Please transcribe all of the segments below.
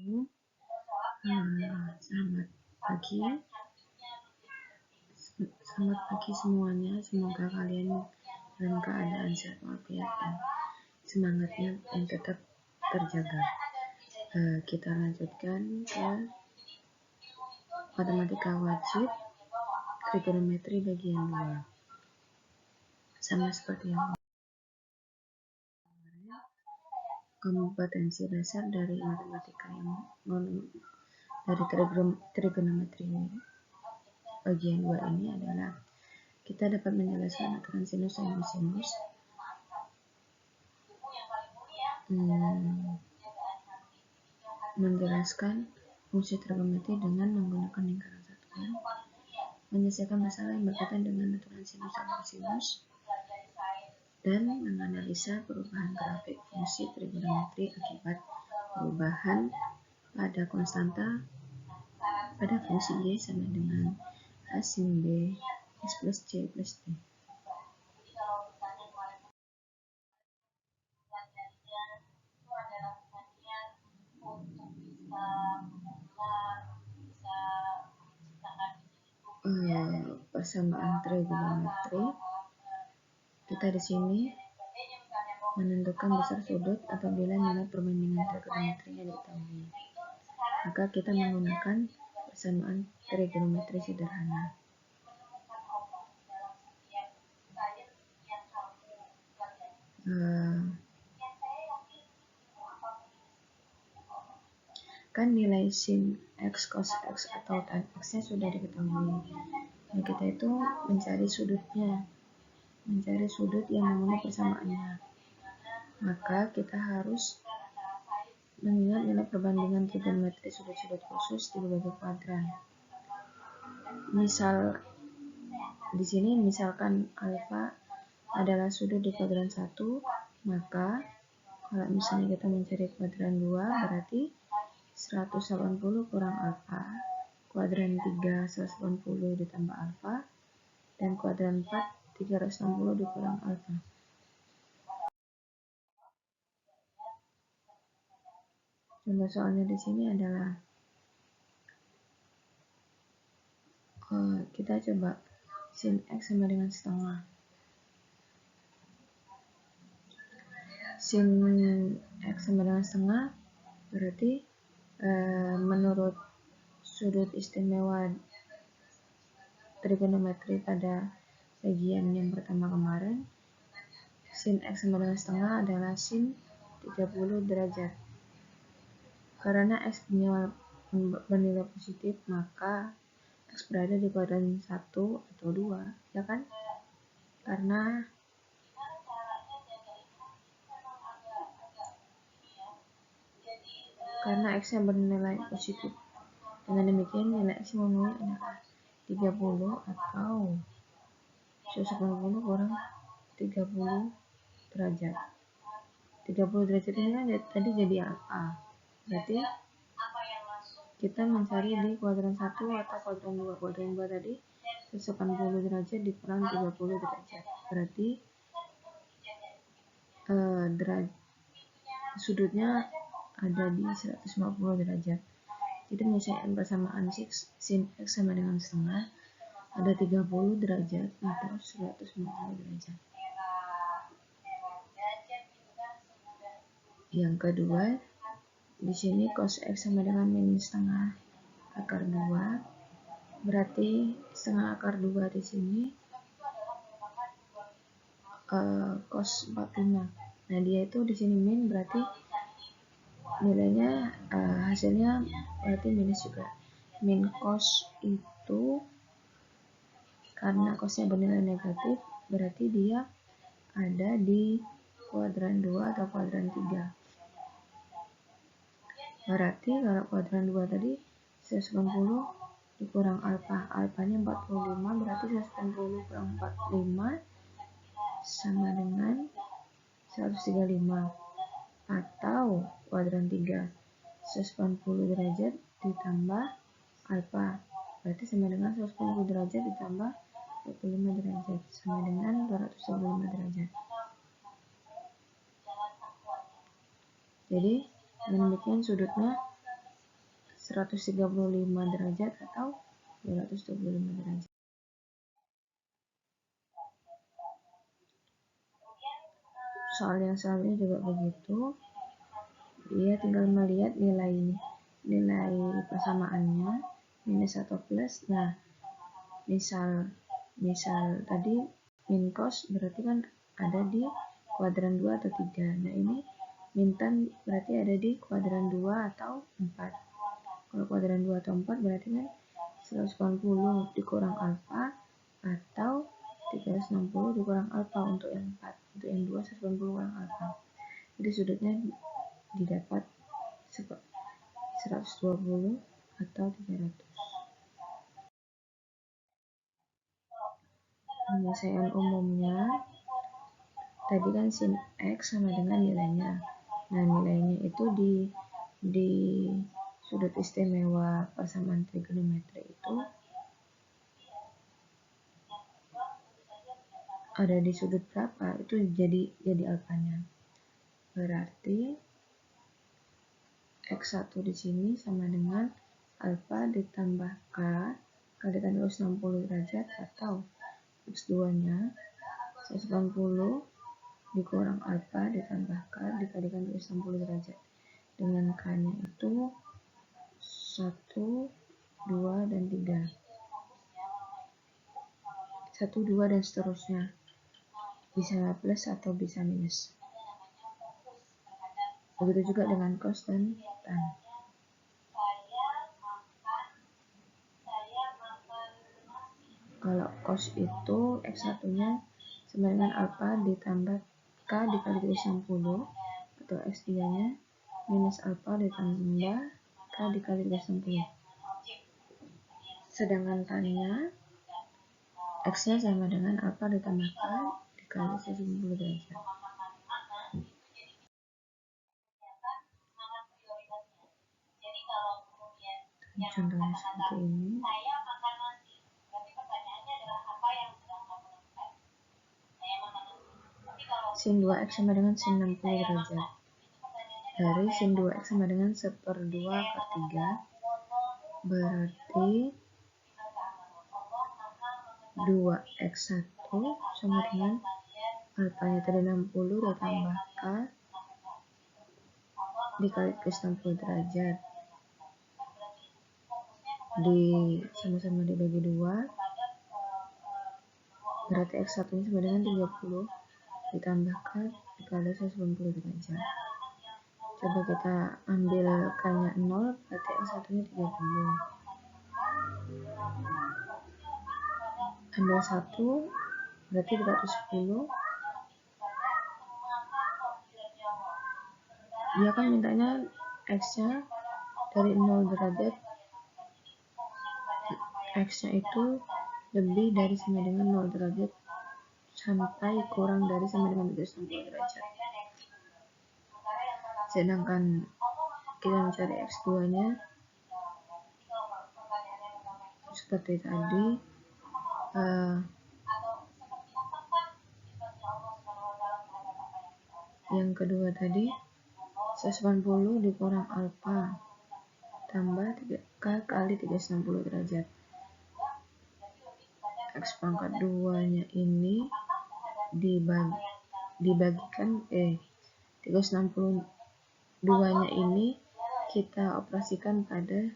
Selamat pagi, semuanya. Semoga kalian dalam keadaan sehat walafiat dan semangatnya yang tetap terjaga. Kita lanjutkan ke matematika wajib trigonometri bagian 2. Sama seperti yang kompetensi dasar dari matematika yang dari trigonometri bagian 2 ini adalah kita dapat menjelaskan aturan sinus dan kosinus, menjelaskan fungsi trigonometri dengan menggunakan lingkaran satuan, menyelesaikan masalah yang berkaitan dengan aturan sinus dan kosinus, dan menganalisa perubahan grafik fungsi trigonometri akibat perubahan pada konstanta pada fungsi y sama dengan a sin b x plus c plus d. Persamaan trigonometri, kita di sini menentukan besar sudut apabila nilai perbandingan trigonometrinya diketahui. Maka kita menggunakan persamaan trigonometri sederhana. Kan nilai sin x, cos x, atau tan x-nya sudah diketahui. Nah, kita itu mencari sudutnya, mencari sudut yang memenuhi persamaannya. Maka kita harus mengingat nilai perbandingan trigonometri sudut-sudut khusus di berbagai kuadran. Misal di sini misalkan alfa adalah sudut di kuadran 1, maka kalau misalnya kita mencari kuadran 2 berarti 180 kurang alfa, kuadran 3 180 ditambah alfa, dan kuadran 4 360 dikurang alfa. Contoh soalnya di sini adalah kita coba sin x sama dengan setengah. Sin x sama dengan setengah berarti menurut sudut istimewa trigonometri pada bagian yang pertama kemarin, sin x sama dengan setengah adalah sin 30 derajat. Karena x bernilai positif, maka x berada di kuadran 1 atau 2, ya kan? Karena x-nya bernilai positif. Dengan demikian nilai x yang memenuhi adalah 30 atau 180 kurang 30 derajat. 30 derajat ini kan tadi jadi alfa. Berarti kita mencari di kuadran 1 atau kuadran 2. Kuadran 2 tadi 180 derajat dikurang 30 derajat. Berarti sudutnya ada di 150 derajat. Jadi menyelesaikan persamaan sin x sama dengan setengah ada 30 derajat atau 150 derajat. Yang kedua, di sini cos x sama dengan min setengah akar 2, berarti setengah akar 2 di sini cos 45. Nah, dia itu di sini min, berarti nilainya hasilnya berarti minus juga. Min cos itu karena cosnya bernilai negatif, berarti dia ada di kuadran 2 atau kuadran 3. Berarti kalau kuadran 2 tadi 190 dikurang alfa, alfanya 45, berarti 190 kurang 45 sama dengan 135, atau kuadran 3 180 derajat ditambah alfa, berarti sama dengan 180 derajat ditambah 25 derajat sama dengan 225 derajat. Jadi demikian sudutnya 135 derajat atau 225 derajat. Soal yang selanjutnya juga begitu. Dia tinggal melihat nilai persamaannya minus atau plus. Nah, misal tadi min cos berarti kan ada di kuadran 2 atau 3. Nah, ini min tan berarti ada di kuadran 2 atau 4. Kalau kuadran 2 atau 4 berarti kan 180 dikurang alfa atau 360 dikurang alfa untuk yang 4. Untuk yang 2 180 kurang alfa. Jadi sudutnya didapat 120 atau 300. Penyelesaian umumnya tadi kan sin X sama dengan nilainya. Nah, nilainya itu di sudut istimewa persamaan trigonometri itu ada di sudut berapa, itu jadi alfanya. Berarti X1 di sini sama dengan alfa ditambah K kalikan 260 derajat atau X2-nya 180 dikurang alfa ditambah K dikalikan 260 derajat. Dengan K-nya itu 1, 2, dan 3. 1, 2, dan seterusnya. Bisa plus atau bisa minus. Begitu juga dengan cos dan tan. Kalau cos itu X1-nya sama dengan alfa ditambah K dikali 360 atau X2-nya minus alfa ditambah K dikali 360. Sedangkan tan-nya X-nya sama dengan alfa ditambah K dikali 180 derajat. Contohnya seperti ini. Sin 2x sama dengan sin 60 derajat. Dari sin 2x sama dengan 1/2 per 3. Berarti 2x1 sama dengan alfanya tadi 60 ditambah K dikali ke 60 derajat. Sama-sama dibagi 2. Berarti X1 nya sama dengan 30 ditambah K dikali 190 derajat. Coba kita ambil K-nya 0, berarti X1 nya 30. Ambil 1, berarti 210. Dia kan mintanya X-nya dari 0 derajat. X-nya itu lebih dari sama dengan 0 derajat sampai kurang dari sama dengan 360 derajat. Sedangkan kita mencari X2-nya seperti tadi. Yang kedua tadi 180 dikurang alfa tambah 3K kali 360 derajat. X pangkat 2-nya ini dibagikan 362-nya ini kita operasikan pada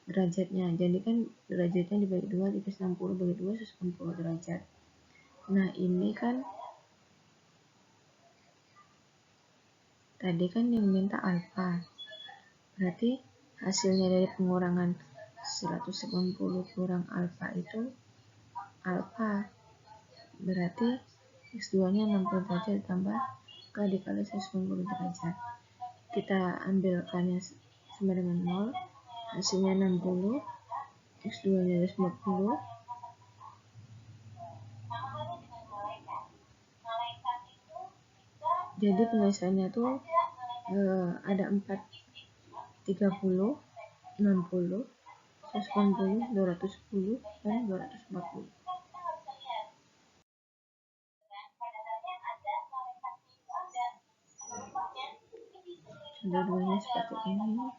derajatnya. Jadi kan derajatnya dibagi 2, 360 bagi 2 180 derajat. Nah, ini kan tadi kan yang minta alfa. Berarti hasilnya dari pengurangan 180 kurang alfa itu alfa. Berarti X2-nya 60 derajat ditambah K dikali 180 derajat. Kita ambil K-nya sama dengan 0, hasilnya 60, X2-nya 140. Jadi penyelesaiannya tuh ada 4, 30, 60, 180, 210, dan 240. Dua-duanya seperti ini.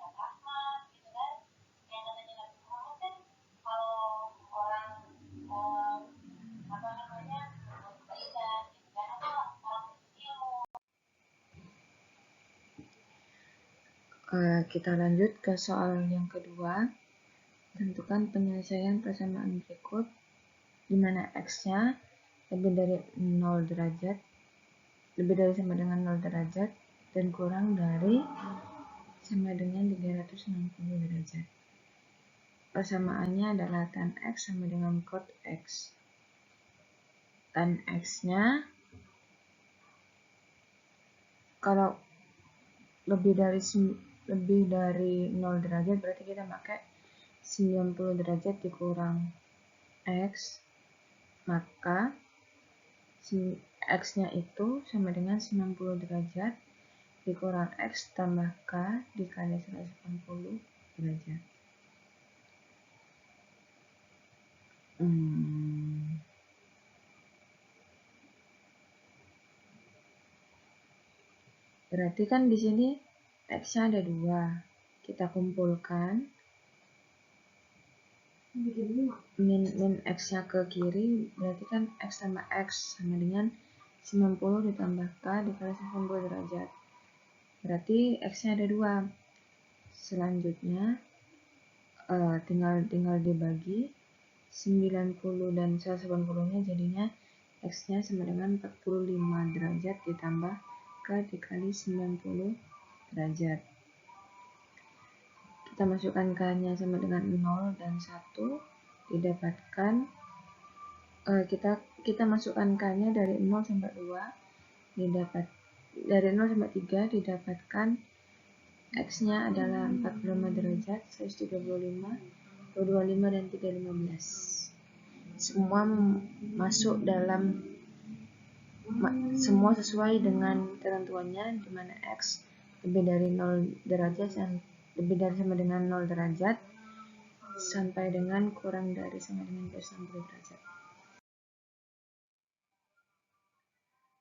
Kita lanjut ke soal yang kedua. Tentukan penyelesaian persamaan berikut di mana x-nya lebih dari 0 derajat, lebih dari sama dengan 0 derajat dan kurang dari sama dengan 360 derajat. Persamaannya adalah tan x sama dengan cot x. Tan x-nya kalau lebih dari 0 derajat berarti kita pakai 90 derajat dikurang x, maka x-nya itu sama dengan 90 derajat dikurang x tambah k dikali 180 derajat. Berarti kan di sini x-nya ada 2. Kita kumpulkan min x-nya ke kiri, berarti kan x tambah x sama dengan 90 ditambah k dikali 90 derajat. Berarti x-nya ada 2. Selanjutnya tinggal dibagi 90 dan 180-nya jadinya x-nya sama dengan 45 derajat ditambah k dikali 90 derajat. Kita masukkan k-nya sama dengan 0 dan 1 didapatkan kita masukkan k-nya dari 0 sampai 2 dari 0 sampai 3 didapatkan x-nya adalah 45 derajat, 135, 225 dan 315. Semua masuk dalam semua sesuai dengan ketentuannya di mana x lebih dari 0 derajat dan lebih dari sama dengan 0 derajat sampai dengan kurang dari sama dengan 60 derajat.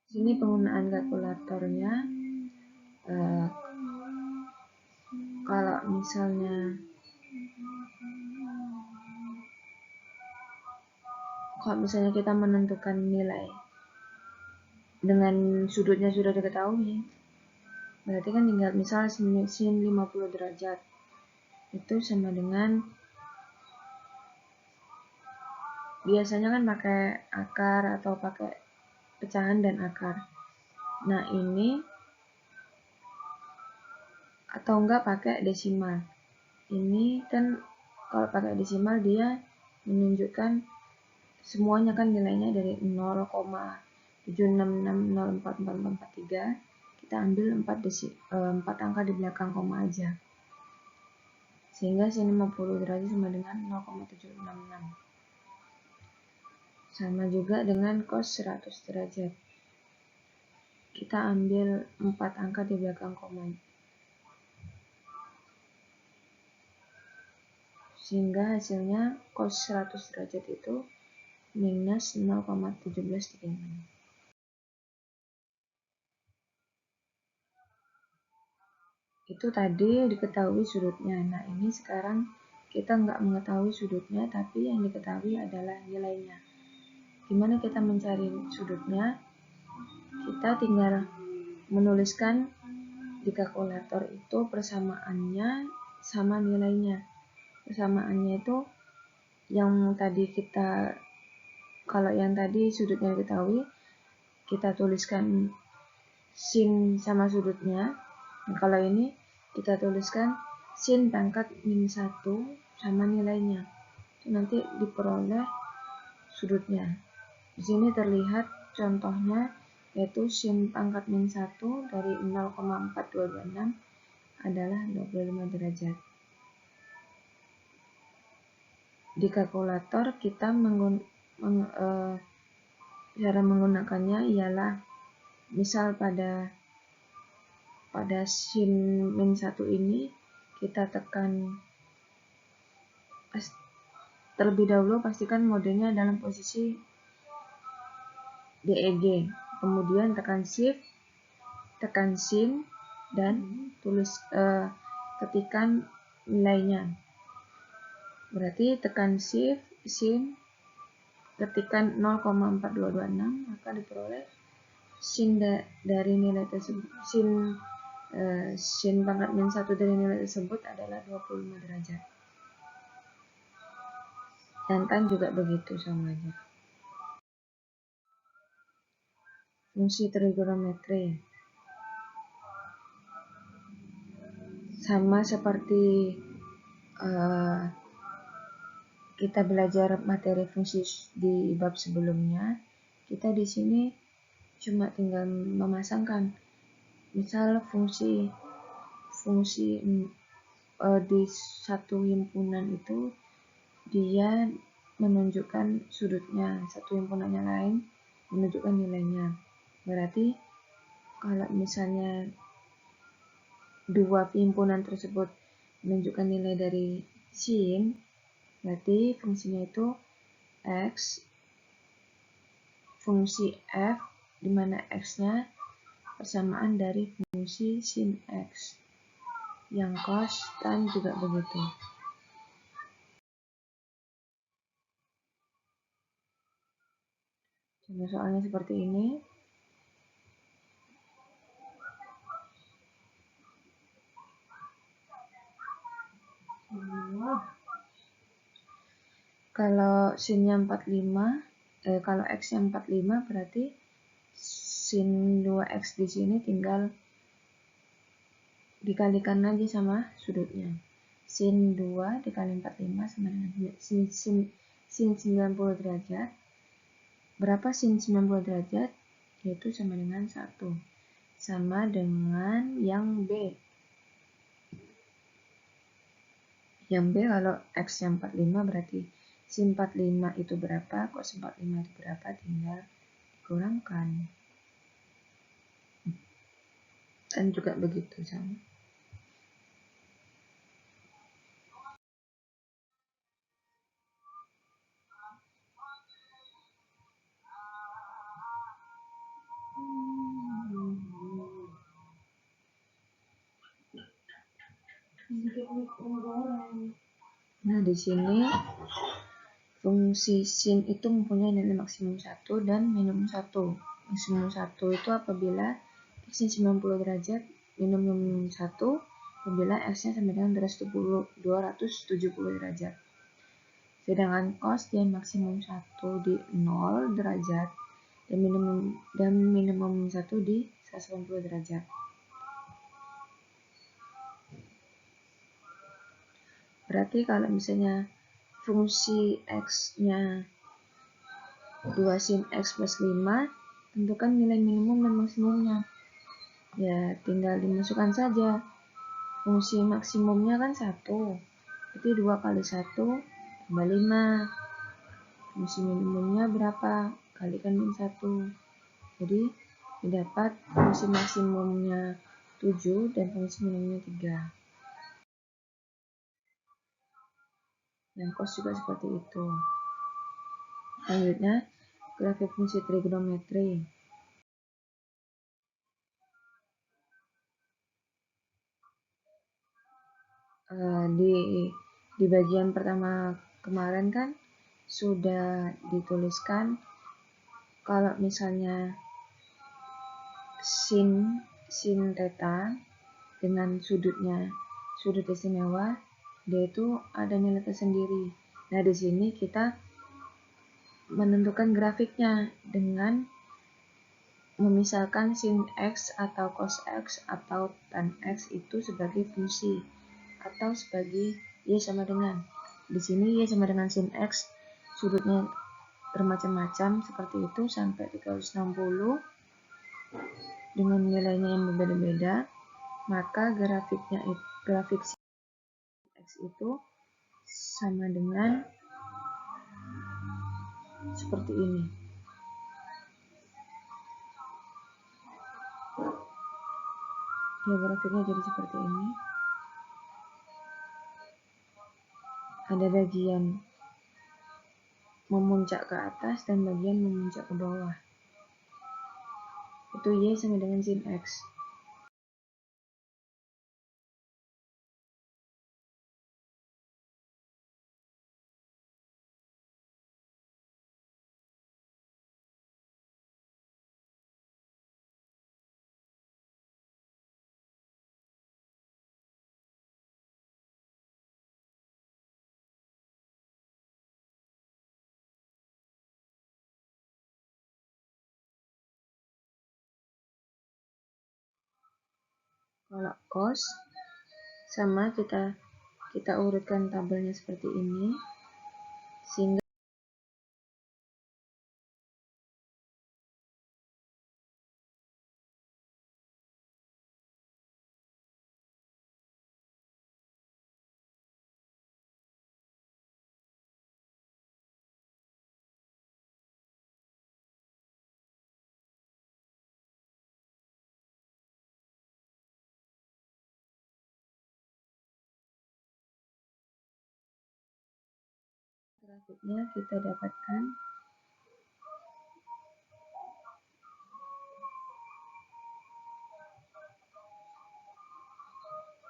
Sini penggunaan kalkulatornya, kalau misalnya kita menentukan nilai dengan sudutnya sudah diketahui, berarti kan tinggal misal sin 50 derajat itu sama dengan, biasanya kan pakai akar atau pakai pecahan dan akar. Nah ini atau enggak pakai desimal. Ini kan kalau pakai desimal dia menunjukkan semuanya kan nilainya dari 0,766044443. Kita ambil 4 angka di belakang koma aja. Sehingga sin 50 derajat sama dengan 0,766. Sama juga dengan cos 100 derajat. Kita ambil 4 angka di belakang koma. Sehingga hasilnya cos 100 derajat itu minus 0,1736. Itu tadi diketahui sudutnya. Nah ini sekarang kita nggak mengetahui sudutnya, tapi yang diketahui adalah nilainya. Gimana kita mencari sudutnya? Kita tinggal menuliskan di kalkulator itu persamaannya sama nilainya. Persamaannya itu yang tadi kalau yang tadi sudutnya diketahui, kita tuliskan sin sama sudutnya. Nah, kalau ini kita tuliskan sin pangkat min 1 sama nilainya. Itu nanti diperoleh sudutnya. Di sini terlihat contohnya, yaitu sin pangkat min 1 dari 0,4226 adalah 25 derajat. Di kalkulator kita cara menggunakannya ialah misal pada sin min 1 ini kita tekan terlebih dahulu, pastikan modenya dalam posisi DEG, kemudian tekan shift, tekan sin dan ketikkan nilainya. Berarti tekan shift, sin, ketikkan 0,4226, maka diperoleh sin dari nilai tersebut, sin sin pangkat min 1 dari nilai tersebut adalah 25 derajat. Dan tan juga begitu, sama aja. Fungsi trigonometri sama seperti kita belajar materi fungsi di bab sebelumnya. Kita di sini cuma tinggal memasangkan, misal fungsi di satu himpunan itu dia menunjukkan sudutnya, satu himpunannya lain menunjukkan nilainya. Berarti kalau misalnya dua himpunan tersebut menunjukkan nilai dari sin, berarti fungsinya itu x, fungsi f, di mana x-nya persamaan dari fungsi sin x. Yang cos tan juga begitu. Contoh soalnya seperti ini. Kalau sinnya 45, kalau x-nya 45 berarti sin 2x di sini tinggal dikalikan aja sama sudutnya. Sin 2 dikali 45 sama dengan sin 90 derajat. Berapa sin 90 derajat? Yaitu sama dengan 1. Sama dengan yang B. Yang B kalau x yang 45 berarti sin 45 itu berapa, cos 45 itu berapa, tinggal dikurangkan. Dan juga begitu sama. Nah, di sini fungsi sin itu mempunyai nilai maksimum 1 dan minimum 1. Maksimum 1 itu apabila x-nya 90 derajat, minimum 1 apabila x-nya sama dengan 270 derajat. Sedangkan cos dia maksimum 1 di 0 derajat dan minimum 1 di 180 derajat. Berarti kalau misalnya fungsi x-nya 2 sin x plus 5, tentukan nilai minimum dan maksimumnya. Ya, tinggal dimasukkan saja. Fungsi maksimumnya kan 1. Berarti 2 kali 1 tambah 5. Fungsi minimumnya berapa? Kalikan min 1. Jadi, didapat fungsi maksimumnya 7 dan fungsi minimumnya 3. Dan cos juga seperti itu. Selanjutnya, grafik fungsi trigonometri. Di bagian pertama kemarin kan sudah dituliskan kalau misalnya sin theta dengan sudut istimewa, dia itu ada nilai tersendiri. Nah, di sini kita menentukan grafiknya dengan memisahkan sin x atau cos x atau tan x itu sebagai fungsi atau sebagai y sama dengan. Di sini y sama dengan sin x, sudutnya bermacam-macam seperti itu sampai 360 dengan nilainya yang berbeda-beda, maka grafik sin x itu sama dengan seperti ini. Ya, grafiknya jadi seperti ini. Ada bagian memuncak ke atas dan bagian memuncak ke bawah. Itu y sama dengan sin x. Kalau cos sama kita urutkan tabelnya seperti ini sehingga grafiknya kita dapatkan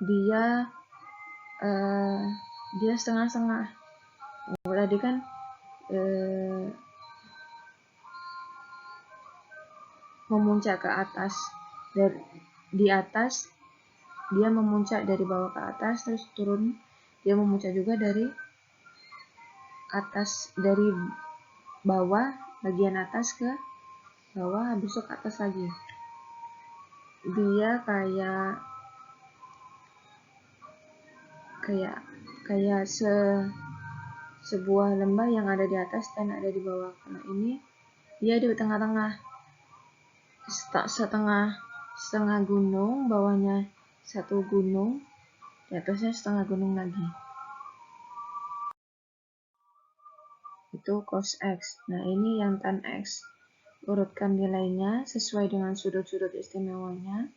dia setengah-setengah. Tadi kan memuncak ke atas, di atas dia memuncak dari bawah ke atas, terus turun dia memuncak juga dari atas, dari bawah bagian atas ke bawah, habis itu ke atas lagi. Dia kayak sebuah lembah yang ada di atas dan ada di bawah. Karena ini dia di tengah-tengah, setengah gunung, bawahnya satu gunung, di atasnya setengah gunung lagi. Itu cos X. Nah, ini yang tan X. Urutkan nilainya sesuai dengan sudut-sudut istimewanya.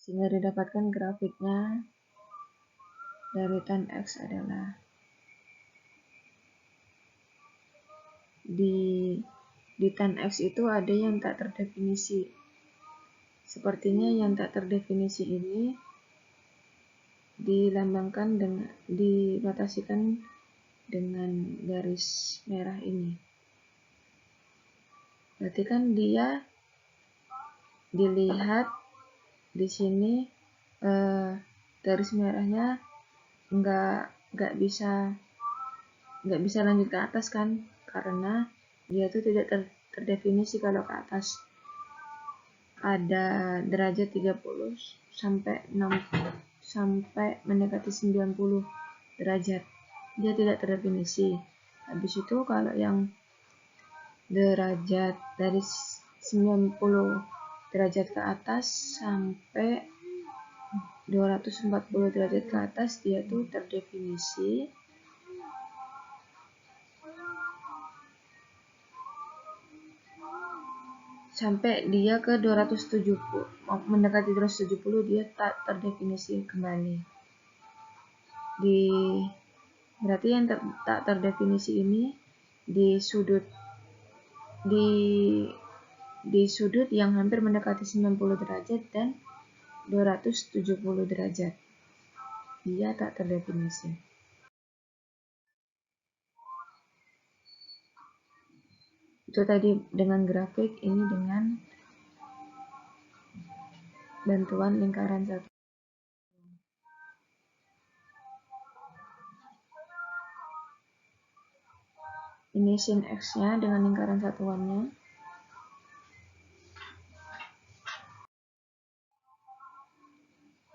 Sehingga didapatkan grafiknya dari tan X adalah di tan X itu ada yang tak terdefinisi. Sepertinya yang tak terdefinisi ini dilambangkan dengan, dibatasikan dengan garis merah ini. Berarti kan dia dilihat di sini garis merahnya nggak bisa lanjut ke atas kan, karena dia tuh tidak terdefinisi. Kalau ke atas ada derajat 30 sampai 6 sampai mendekati 90 derajat, dia tidak terdefinisi. Habis itu kalau yang derajat dari 90 derajat ke atas sampai 240 derajat ke atas, dia tuh terdefinisi. Sampai dia ke 270, mendekati 270, dia tak terdefinisi kembali. Berarti yang tak terdefinisi ini di sudut yang hampir mendekati 90 derajat dan 270 derajat. Dia tak terdefinisi. Itu tadi dengan grafik, ini dengan bantuan lingkaran satu. Ini sin X-nya dengan lingkaran satuannya.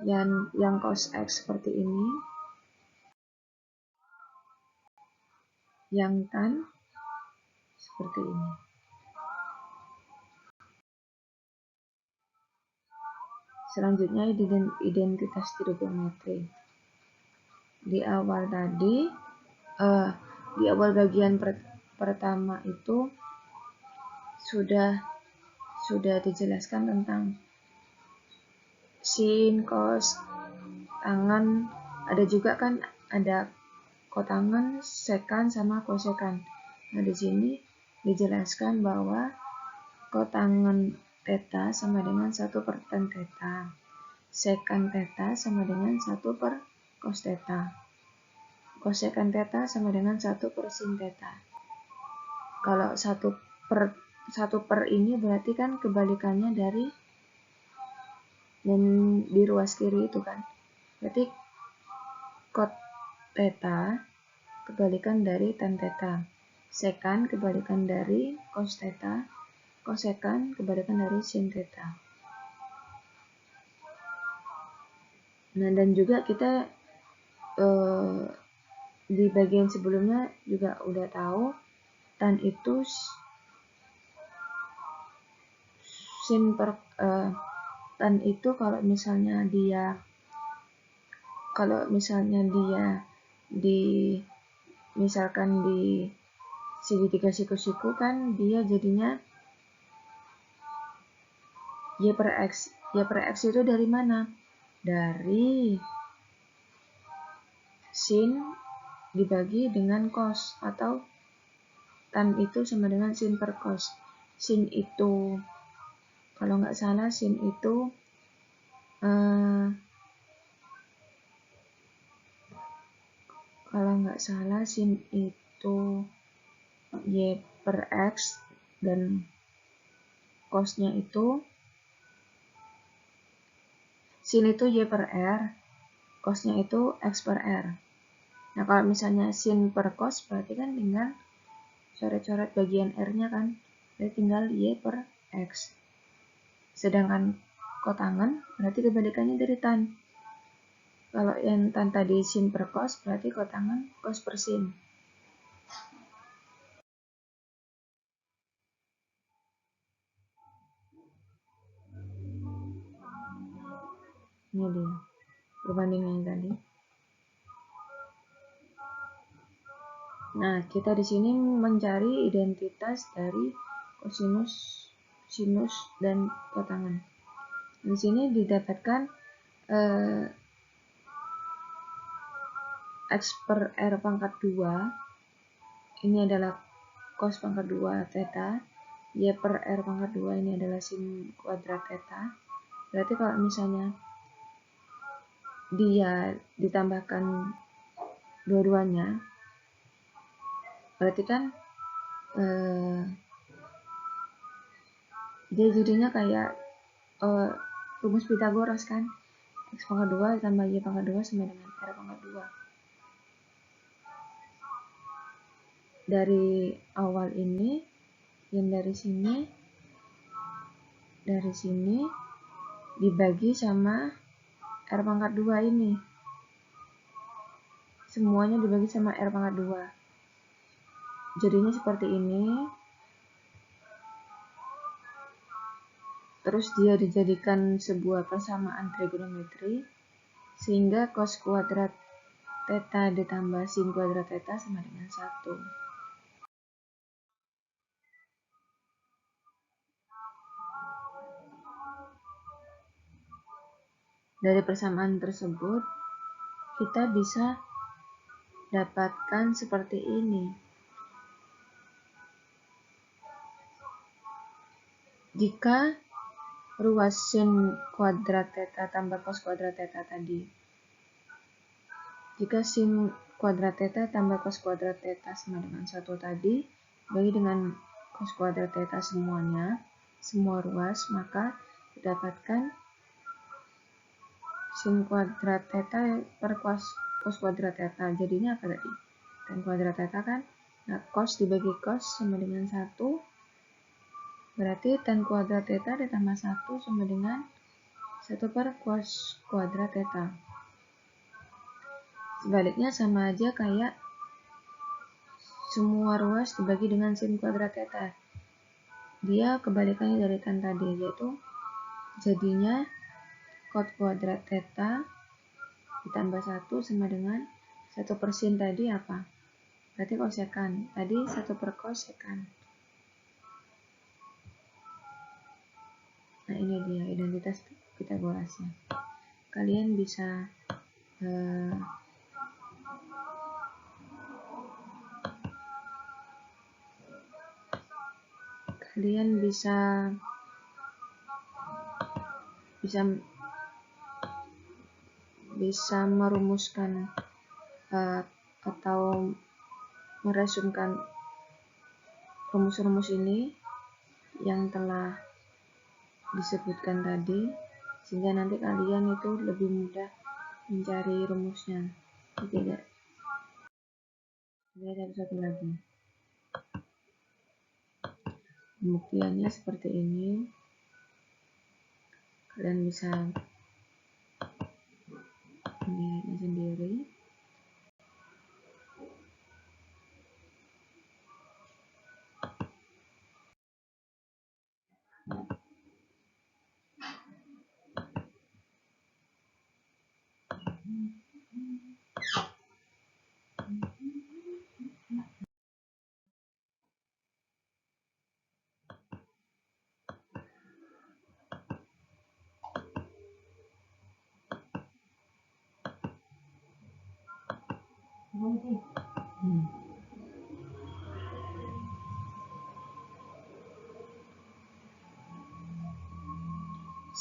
Yang cos X seperti ini. Yang tan seperti ini. Selanjutnya identitas trigonometri. Di awal tadi, di awal bagian pertama itu sudah dijelaskan tentang sin, cos, tangen. Ada juga kan, ada kotangen, sekan, sama kosekan. Nah, di sini dijelaskan bahwa kotangen theta sama dengan 1 per tan theta. Sekan theta sama dengan 1 per cos theta. Kosekan theta sama dengan 1 per sin theta. Kalau 1 per ini berarti kan kebalikannya dari yang di ruas kiri itu kan. Berarti cot theta kebalikan dari tan theta. Sekan kebalikan dari cos theta. Kosekan kebalikan dari sin theta. Nah, dan juga kita di bagian sebelumnya juga udah tahu tan itu tan itu kalau misalnya dia misalkan di segitiga siku-siku kan dia jadinya y per x. Y per x itu dari mana? Dari sin dibagi dengan cos, atau tan itu sama dengan sin per cos. Sin itu, kalau nggak salah sin itu y per x dan cosnya itu sin itu y per r, cosnya itu x per r. Nah, kalau misalnya sin per cos berarti kan tinggal coret-coret bagian r-nya kan, jadi tinggal y per x. Sedangkan kotangen berarti kebalikannya dari tan. Kalau yang tan tadi sin per cos berarti kotangen cos per sin. Ini dia perbandingannya tadi. Nah, kita di sini mencari identitas dari kosinus, sinus, dan kotangen. Di sini didapatkan x per r pangkat 2 ini adalah cos pangkat 2 theta, y per r pangkat 2 ini adalah sin kuadrat theta. Berarti kalau misalnya dia ditambahkan dua-duanya, berarti kan dia jadinya kayak rumus Pythagoras kan, x pangkat 2 ditambah y pangkat 2 sama dengan r pangkat 2. Dari awal ini, yang dari sini dibagi sama r pangkat 2 ini. Semuanya dibagi sama r pangkat 2. Jadinya seperti ini. Terus dia dijadikan sebuah persamaan trigonometri, sehingga cos kuadrat theta ditambah sin kuadrat theta sama dengan 1. Dari persamaan tersebut, kita bisa dapatkan seperti ini. Jika ruas sin kuadrat theta tambah cos kuadrat theta tadi, jika sin kuadrat theta tambah cos kuadrat theta sama dengan 1 tadi, bagi dengan cos kuadrat theta semuanya, semua ruas, maka didapatkan sin kuadrat theta per cos kuadrat theta. Jadinya apa tadi? Tan kuadrat theta kan? Nah, cos dibagi cos sama dengan 1. Berarti tan kuadrat theta ditambah 1 sama dengan 1 per cos kuadrat theta. Sebaliknya sama aja kayak semua ruas dibagi dengan sin kuadrat theta. Dia kebalikannya dari tan tadi, yaitu jadinya cot kuadrat theta ditambah 1 sama dengan 1 per sin tadi apa? Berarti kosekan. Tadi 1 per kosekan. Nah, ini dia identitas Pythagorasnya. Kalian bisa kalian bisa merumuskan atau meresumkan rumus-rumus ini yang telah disebutkan tadi, sehingga nanti kalian itu lebih mudah mencari rumusnya. Oke, ada satu lagi. Pembuktiannya seperti ini. Kalian bisa melihatnya sendiri.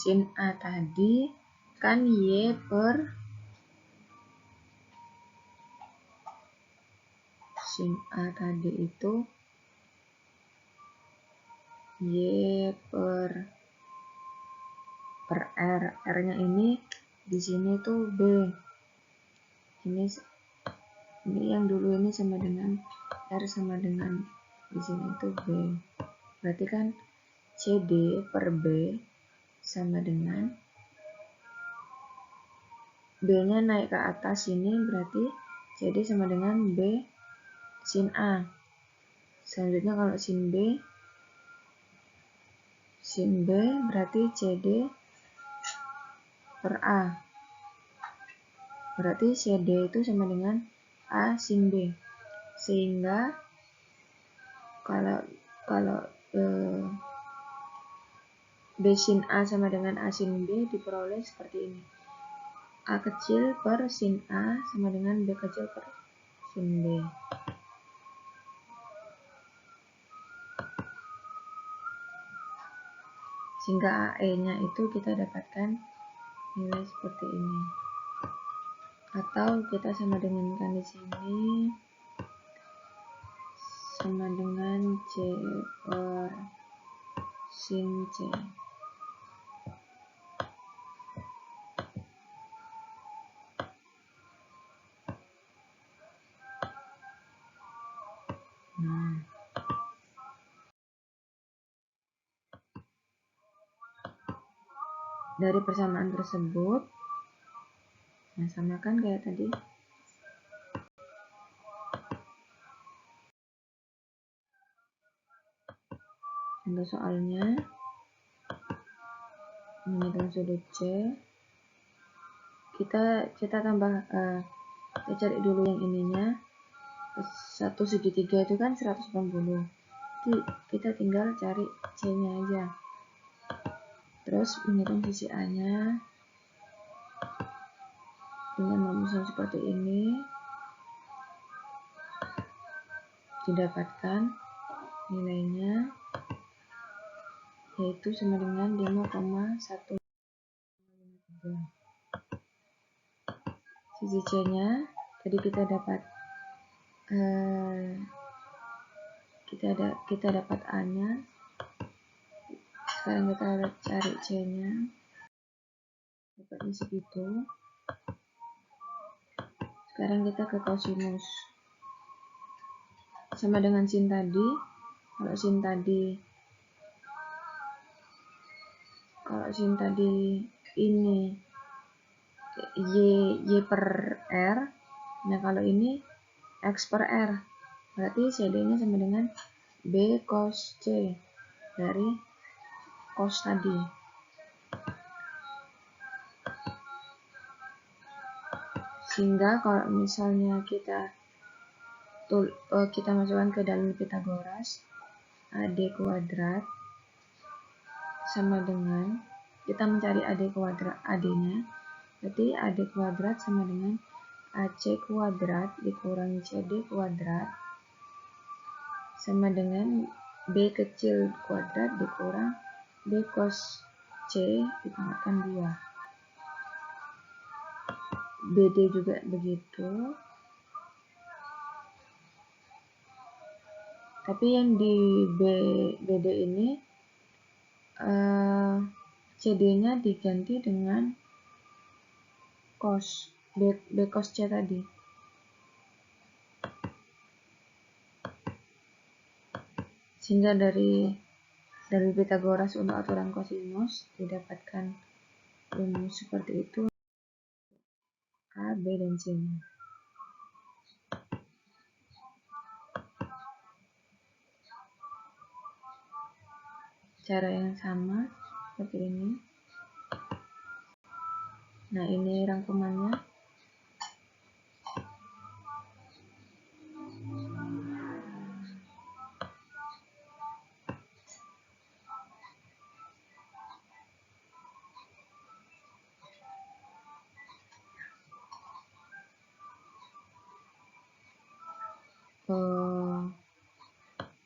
Sin A tadi kan Y per sin A tadi itu Y per R. R-nya ini di sini tuh B. Ini yang dulu ini sama dengan R sama dengan di sini itu B. Berarti kan CD per B sama dengan B-nya naik ke atas ini, berarti CD sama dengan B sin A. Selanjutnya kalau sin B berarti CD per A. Berarti CD itu sama dengan A sin B. Sehingga kalau B sin A sama dengan A sin B diperoleh seperti ini. A kecil per sin A sama dengan B kecil per sin B. Sehingga AE-nya itu kita dapatkan nilai seperti ini. Atau kita sama dengankan di sini sama dengan C per sin C. Dari persamaan tersebut, nah samakan kayak tadi. Untuk soalnya, menghitung sudut C, kita tambah, kita cari dulu yang ininya. 1/3 itu kan 180. Jadi kita tinggal cari C-nya aja. Terus menghitung sisi A-nya dengan rumusnya seperti ini, didapatkan nilainya yaitu sama dengan 5,153. Sisi C-nya tadi kita dapat kita dapat A-nya. Sekarang kita cari C-nya, dapatnya segitu. Sekarang kita ke kosinus sama dengan sin tadi. Kalau sin tadi ini Y per R, nah kalau ini X per R, berarti CD-nya sama dengan B cos C dari cos tadi. Sehingga kalau misalnya kita masukkan ke dalam Pythagoras, AD kuadrat sama dengan, kita mencari AD kuadrat, AD-nya, berarti AD kuadrat sama dengan AC kuadrat dikurangi CD kuadrat sama dengan B kecil kuadrat dikurang B cos C dipangkatkan 2. BD juga begitu. Tapi yang di BD ini CD-nya diganti dengan cos B cos C tadi. Sehingga dari Pythagoras untuk aturan kosinus didapatkan rumus seperti itu A, B, dan C. Cara yang sama seperti ini. Nah, ini rangkumannya.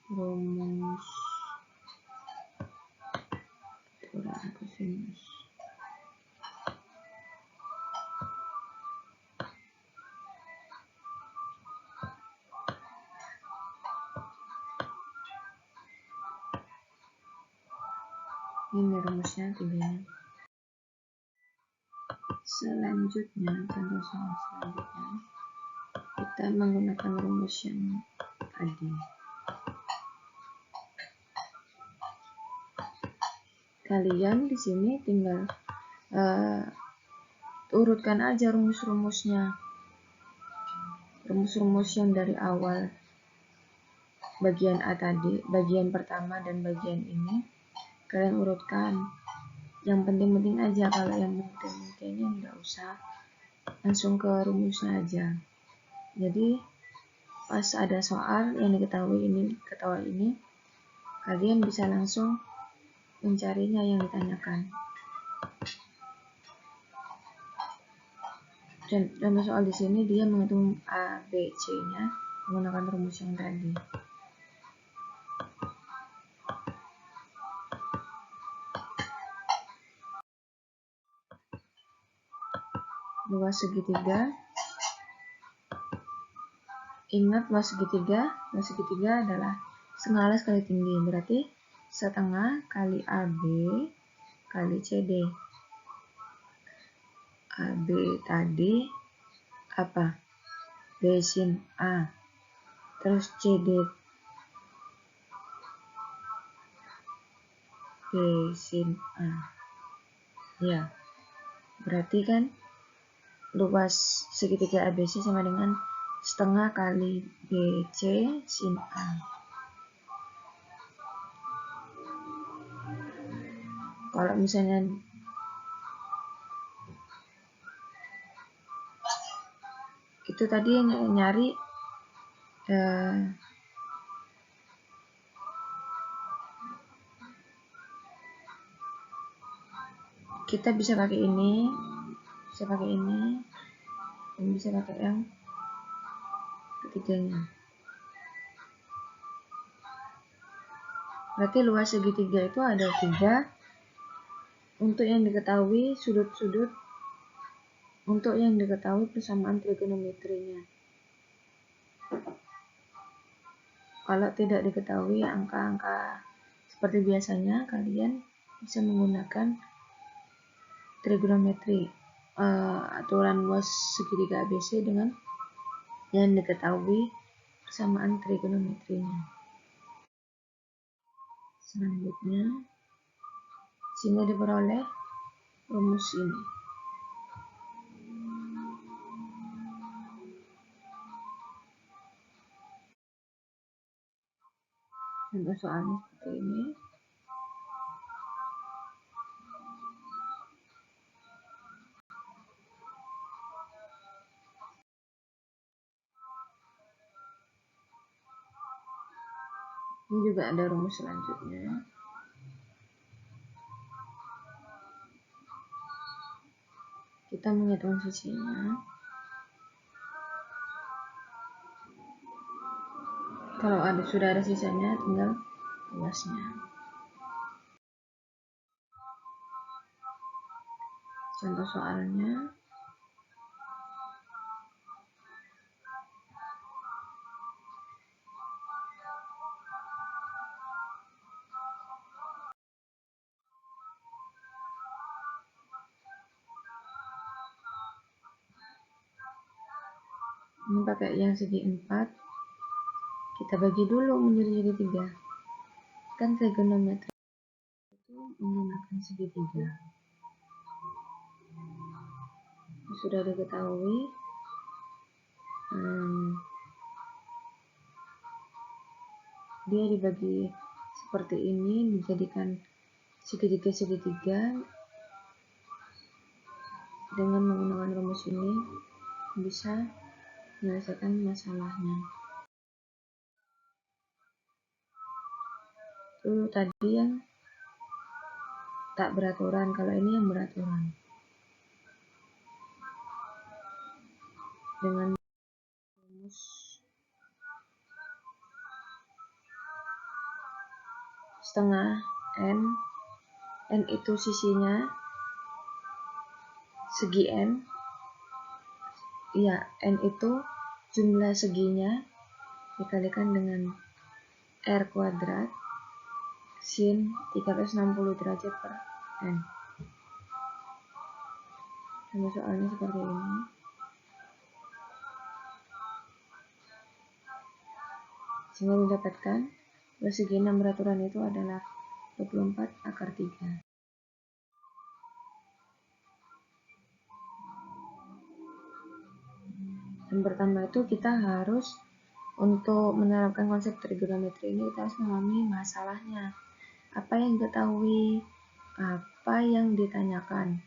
Rumus aturan kosinus. Ini rumusnya 3. Selanjutnya, contoh soal selanjutnya, kita menggunakan rumus yang tadi. Kalian di sini tinggal urutkan aja rumus-rumusnya. Rumus-rumus yang dari awal bagian A tadi, bagian pertama dan bagian ini, kalian urutkan. Yang penting-penting aja, kalau yang mungkin-mungkinnya nggak usah, langsung ke rumusnya aja. Jadi pas ada soal yang diketahui ini, kalian bisa langsung mencarinya yang ditanyakan. Contoh soal di sini dia menghitung A, B, C-nya menggunakan rumus yang tadi. Luas segitiga. Ingat luas segitiga adalah setengah alas kali tinggi, berarti setengah kali AB kali CD. AB tadi apa? B sin A. Terus CD B sin A. Ya. Berarti kan luas segitiga ABC sama dengan setengah kali BC sin A. Kalau misalnya itu tadi nyari kita bisa pakai ini, dan bisa pakai yang ketiganya. Berarti luas segitiga itu ada 3. Untuk yang diketahui sudut-sudut, untuk yang diketahui persamaan trigonometrinya. Kalau tidak diketahui angka-angka seperti biasanya, kalian bisa menggunakan trigonometri, aturan luas segitiga ABC dengan yang diketahui persamaan trigonometrinya. Selanjutnya, sini diperoleh rumus ini. Contoh soalnya seperti ini. Ini juga ada rumus selanjutnya. Kita menghitung sisinya. Kalau sudah ada sisanya, tinggal luasnya. Contoh soalnya, ini pakai yang segi 4, kita bagi dulu menjadi segitiga. Kan trigonometri itu menggunakan segitiga. Sudah diketahui, dia dibagi seperti ini, dijadikan segitiga-segitiga. Dengan menggunakan rumus ini bisa menyelesaikan masalahnya. Itu tadi yang tak beraturan, kalau ini yang beraturan. Dengan rumus setengah n itu sisinya, segi n, n itu jumlah seginya dikalikan dengan r kuadrat sin 360 derajat per n. Sama soalnya seperti ini. Sehingga mendapatkan bahwa segi 6 beraturan itu adalah 24 akar 3. Yang pertama itu kita harus, untuk menerapkan konsep trigonometri ini, kita harus memahami masalahnya. Apa yang diketahui, apa yang ditanyakan.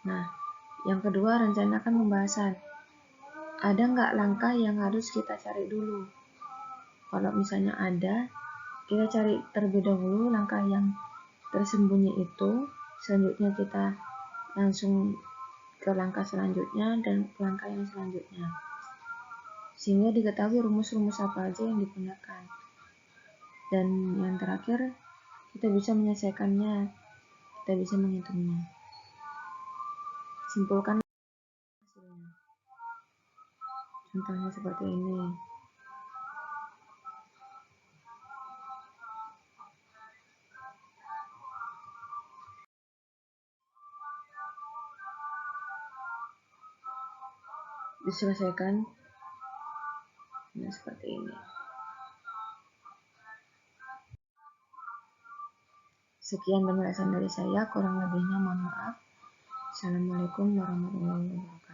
Nah, yang kedua, rencanakan pembahasan. Ada nggak langkah yang harus kita cari dulu? Kalau misalnya ada, kita cari terlebih dahulu langkah yang tersembunyi itu. Selanjutnya kita langsung ke langkah selanjutnya dan ke langkah yang selanjutnya. Sehingga diketahui rumus-rumus apa aja yang digunakan. Dan yang terakhir, kita bisa menyelesaikannya, kita bisa menghitungnya. Simpulkan hasilnya. Contohnya seperti ini. Diselesaikan seperti ini. Sekian penjelasan dari saya, kurang lebihnya mohon maaf. Assalamualaikum warahmatullahi wabarakatuh.